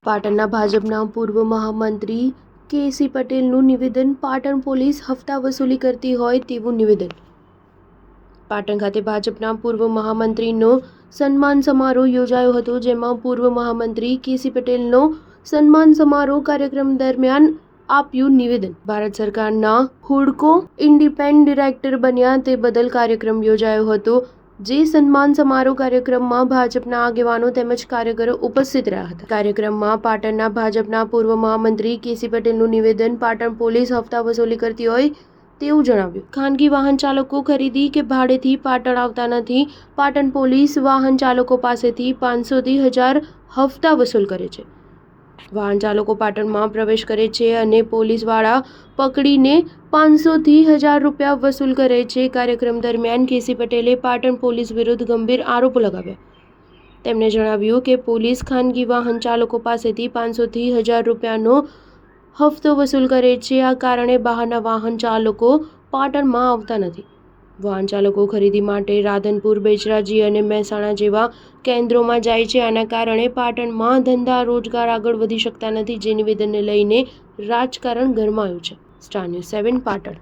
પાટણના ભાજપના પૂર્વ મહામંત્રી કે.સી. પટેલનું નિવેદન. પાટણ પોલીસ હપ્તા વસૂલી કરતી હોય તેવું નિવેદન. પાટણ ખાતે ભાજપના પૂર્વ મહામંત્રીનો સન્માન સમારોહ યોજાયો હતો, જેમાં પૂર્વ મહામંત્રી કે.સી. પટેલનો સન્માન સમારોહ કાર્યક્રમ દરમિયાન આપ્યું નિવેદન. ભારત સરકારના હુડકો ઇન્ડિપેન્ડન્ટ ડિરેક્ટર બન્યા તે બદલ કાર્યક્રમ યોજાયો હતો, જે સન્માન સમારોહ કાર્યક્રમમાં ભાજપના આગેવાનો તેમજ કાર્યકરો ઉપસ્થિત રહ્યા હતા. કાર્યક્રમમાં પાટણના ભાજપના પૂર્વ મહામંત્રી કે.સી. પટેલનું નિવેદન. પાટણ પોલીસ હપ્તા વસૂલી કરતી હોય તેવું જણાવ્યું. ખાનગી વાહન ચાલકો ખરીદી કે ભાડેથી પાટણ આવતા નથી. પાટણ પોલીસ વાહન ચાલકો પાસેથી 500 થી 1000 હપ્તા વસૂલ કરે છે. વાહન ચાલકો પાટણમાં પ્રવેશ કરે છે અને પોલીસવાળા પકડીને 500 થી 1000 રૂપિયા વસૂલ કરે છે. કાર્યક્રમ દરમિયાન કે.સી. પટેલે પાટણ પોલીસ વિરુદ્ધ ગંભીર આરોપો લગાવ્યા. તેમણે જણાવ્યું કે પોલીસ ખાનગી વાહન ચાલકો પાસેથી 500 થી 1000 રૂપિયાનો હપ્તો વસૂલ કરે છે. આ કારણે બહારના વાહન ચાલકો પાટણમાં આવતા નથી. વાહન ચાલકો ખરીદી માટે રાધનપુર, બેચરાજી અને મહેસાણા જેવા કેન્દ્રોમાં જાય છે. આના કારણે પાટણમાં ધંધા રોજગાર આગળ વધી શકતા નથી, જે નિવેદનને લઈને રાજકારણ ગરમાયું છે. Star news 7 Patan.